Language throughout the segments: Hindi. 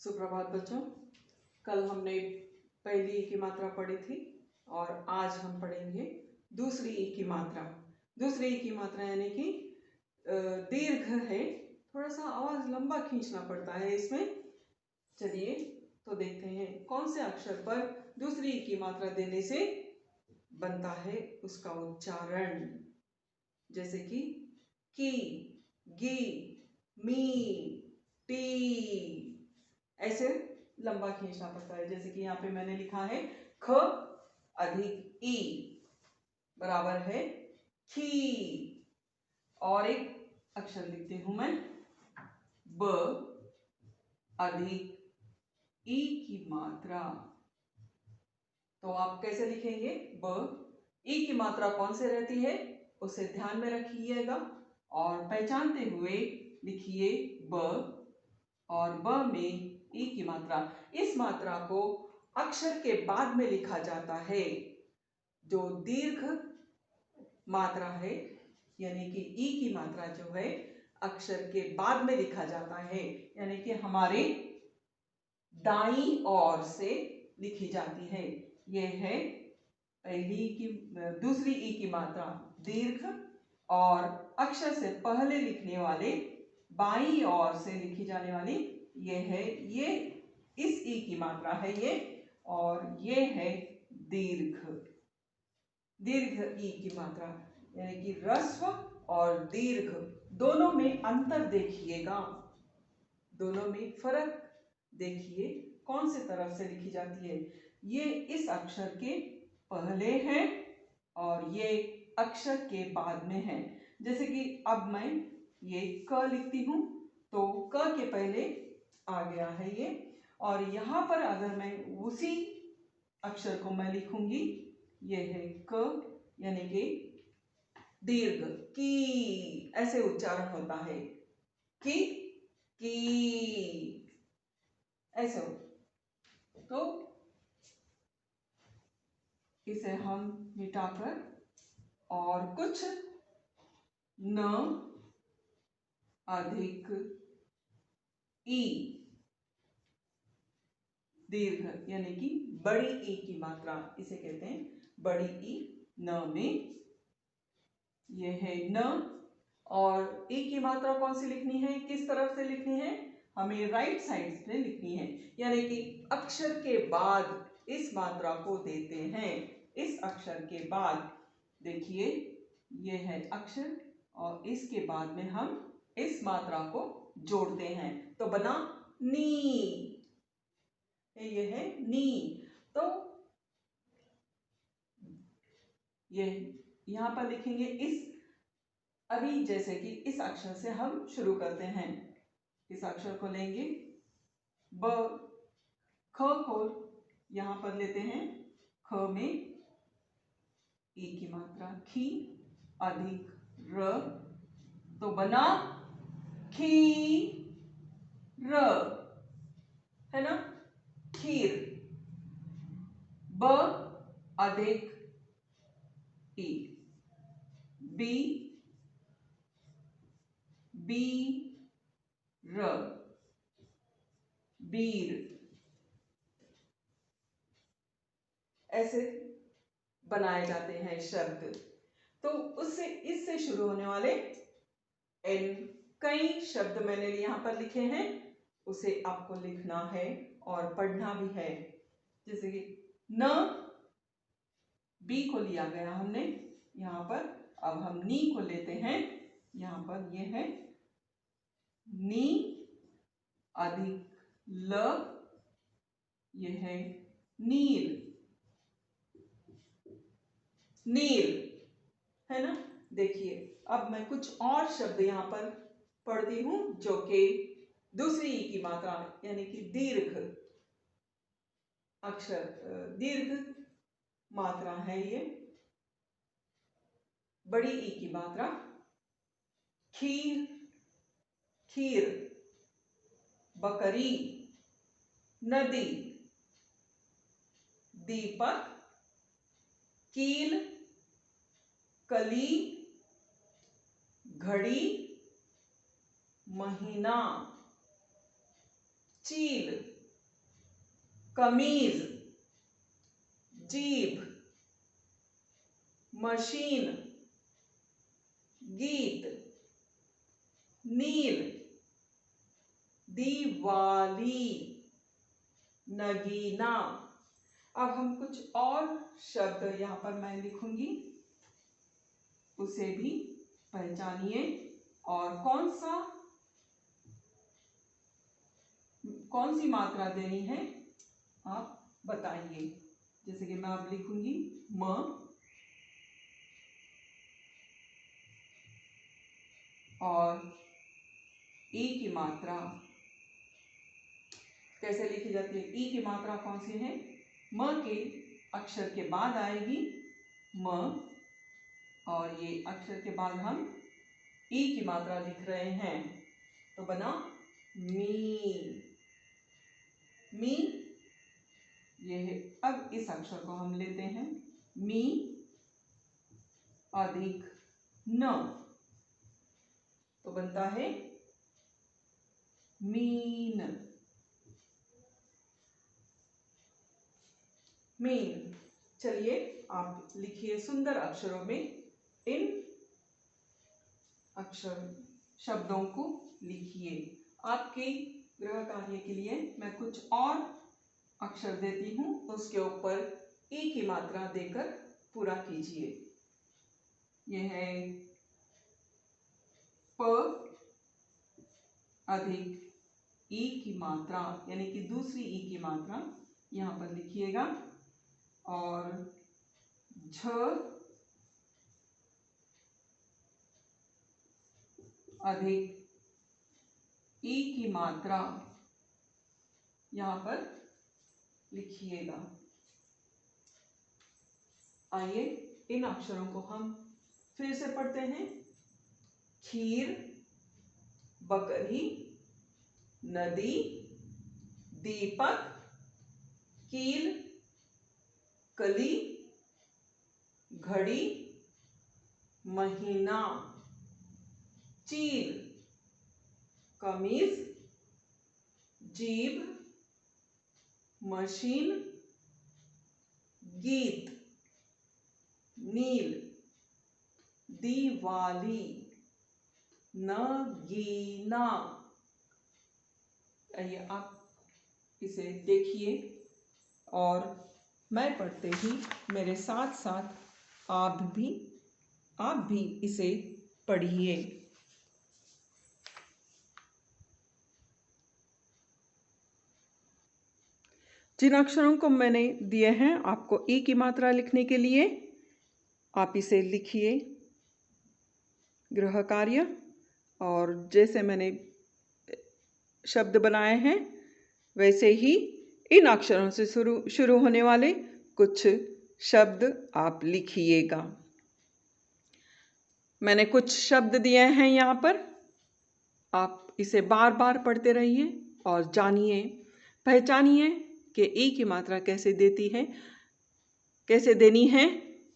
सुप्रभात बच्चों। कल हमने पहली ई की मात्रा पढ़ी थी और आज हम पढ़ेंगे दूसरी ई की मात्रा। दूसरी ई की मात्रा यानी कि दीर्घ है, थोड़ा सा आवाज लंबा खींचना पड़ता है इसमें। चलिए तो देखते हैं कौन से अक्षर पर दूसरी ई की मात्रा देने से बनता है उसका उच्चारण। जैसे कि की, गी, मी, टी, ऐसे लंबा खींचना पड़ता है। जैसे कि यहाँ पे मैंने लिखा है ख अधिक ई बराबर है खी। और एक अक्षर लिखती हूं मैं ब अधिक ई की मात्रा। तो आप कैसे लिखेंगे? ब, ई की मात्रा कौन से रहती है उसे ध्यान में रखिएगा और पहचानते हुए लिखिए ब, और ब में ई की मात्रा। इस मात्रा को अक्षर के बाद में लिखा जाता है। जो दीर्घ मात्रा है यानी कि ई की मात्रा जो है अक्षर के बाद में लिखा जाता है, यानी कि हमारे दाईं ओर से लिखी जाती है। यह है पहली की दूसरी ई की मात्रा दीर्घ, और अक्षर से पहले लिखने वाले बाईं ओर से लिखी जाने वाली ये है, ये इस ई की मात्रा है ये, और ये है दीर्घ। दीर्घ ई की मात्रा यानी कि ह्रस्व और दीर्घ दोनों में अंतर देखिएगा, दोनों में फर्क देखिए कौन से तरफ से लिखी जाती है। ये इस अक्षर के पहले है और ये अक्षर के बाद में है। जैसे कि अब मैं ये क लिखती हूं तो क के पहले आ गया है ये, और यहां पर अगर मैं उसी अक्षर को मैं लिखूंगी, ये है क यानी कि दीर्घ की, ऐसे उच्चारण होता है की ऐसे हो। तो इसे हम मिटाकर और कुछ न अधिक ई दीर्घ यानी कि बड़ी ई की मात्रा, इसे कहते हैं बड़ी ई। न में यह है न, और ई की मात्रा कौन सी लिखनी है, किस तरफ से लिखनी है, हमें राइट साइड से लिखनी है, यानी कि अक्षर के बाद इस मात्रा को देते हैं। इस अक्षर के बाद देखिए यह है अक्षर और इसके बाद में हम इस मात्रा को जोड़ते हैं तो बना नी। ये है नी। तो ये यहां पर लिखेंगे इस, अभी जैसे कि इस अक्षर से हम शुरू करते हैं। इस अक्षर को लेंगे ब, ख को यहां पर लेते हैं, ख में ई की मात्रा खी अधिक र, तो बना खी र, है ना, खीर। ब अधिक ई बी बी र, बीर। ऐसे बनाए जाते हैं शब्द। तो उससे इससे शुरू होने वाले एन कई शब्द मैंने यहां पर लिखे हैं, उसे आपको लिखना है और पढ़ना भी है। जैसे कि न, बी को लिया गया हमने यहां पर, अब हम नी को लेते हैं। यहां पर यह है नी अधिक ल, यह है नील, नील, है ना। देखिए अब मैं कुछ और शब्द यहां पर पढ़ती हूं जो कि दूसरी ई की मात्रा यानी कि दीर्घ अक्षर, दीर्घ मात्रा है ये, बड़ी ई की मात्रा खीर, खीर, बकरी, नदी, दीपक, कील, कली, घड़ी, महीना, चील, कमीज, जीभ, मशीन, गीत, नील, दिवाली, नगीना। अब हम कुछ और शब्द यहाँ पर मैं लिखूंगी, उसे भी पहचानिए और कौन सी मात्रा देनी है आप बताइए। जैसे कि मैं अब लिखूंगी म, और ई की मात्रा कैसे लिखी जाती है? ई की मात्रा कौन सी है? म के अक्षर के बाद आएगी म, और ये अक्षर के बाद हम ई की मात्रा लिख रहे हैं, तो बना मी। मी ये है। अब इस अक्षर को हम लेते हैं मी अधिक न, तो बनता है मीन। मीन। चलिए आप लिखिए सुंदर अक्षरों में इन अक्षर शब्दों को लिखिए। आपके गृह कार्य के लिए मैं कुछ और अक्षर देती हूँ, उसके ऊपर ई की मात्रा देकर पूरा कीजिए। यह है प अधिक ई की मात्रा, यानी कि दूसरी ई की मात्रा यहाँ पर लिखिएगा, और झ अधिक ई की मात्रा यहाँ पर लिखिएगा। आइए इन अक्षरों को हम फिर से पढ़ते हैं। खीर, बकरी, नदी, दीपक, कील, कली, घड़ी, महीना, चील, कमीज, जीभ, मशीन, गीत, नील, दिवाली, नगीना। आइए आप इसे देखिए और मैं पढ़ते ही मेरे साथ साथ आप भी इसे पढ़िए। जिन अक्षरों को मैंने दिए हैं आपको ई की मात्रा लिखने के लिए, आप इसे लिखिए गृह कार्य, और जैसे मैंने शब्द बनाए हैं वैसे ही इन अक्षरों से शुरू होने वाले कुछ शब्द आप लिखिएगा। मैंने कुछ शब्द दिए हैं यहाँ पर, आप इसे बार बार पढ़ते रहिए और जानिए, पहचानिए कि ई की मात्रा कैसे देनी है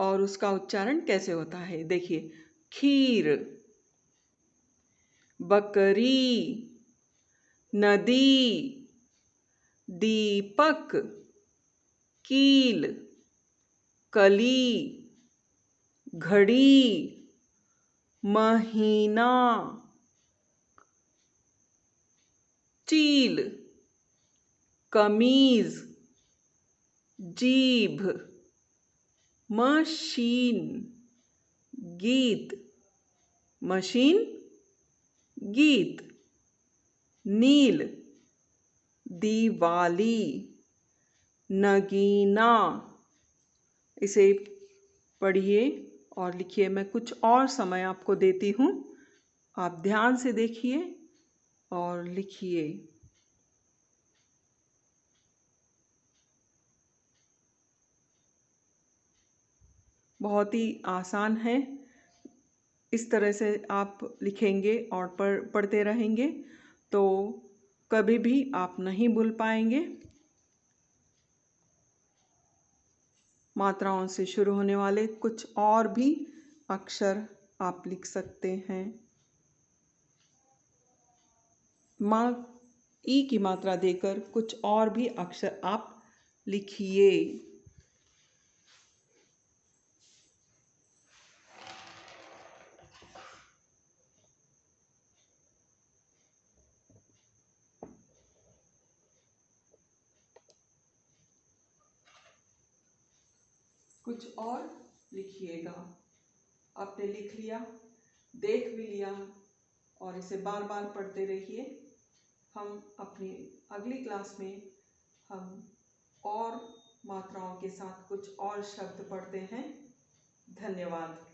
और उसका उच्चारण कैसे होता है। देखिए, खीर, बकरी, नदी, दीपक, कील, कली, घड़ी, महीना, चील, कमीज, जीभ, मशीन, गीत, नील, दिवाली, नगीना। इसे पढ़िए और लिखिए। मैं कुछ और समय आपको देती हूँ, आप ध्यान से देखिए और लिखिए। बहुत ही आसान है, इस तरह से आप लिखेंगे और पढ़ते रहेंगे तो कभी भी आप नहीं भूल पाएंगे। मात्राओं से शुरू होने वाले कुछ और भी अक्षर आप लिख सकते हैं। ई की मात्रा देकर कुछ और भी अक्षर आप लिखिए। कुछ और लिखिएगा। आपने लिख लिया, देख भी लिया और इसे बार बार पढ़ते रहिए। हम अपनी अगली क्लास में हम और मात्राओं के साथ कुछ और शब्द पढ़ते हैं। धन्यवाद।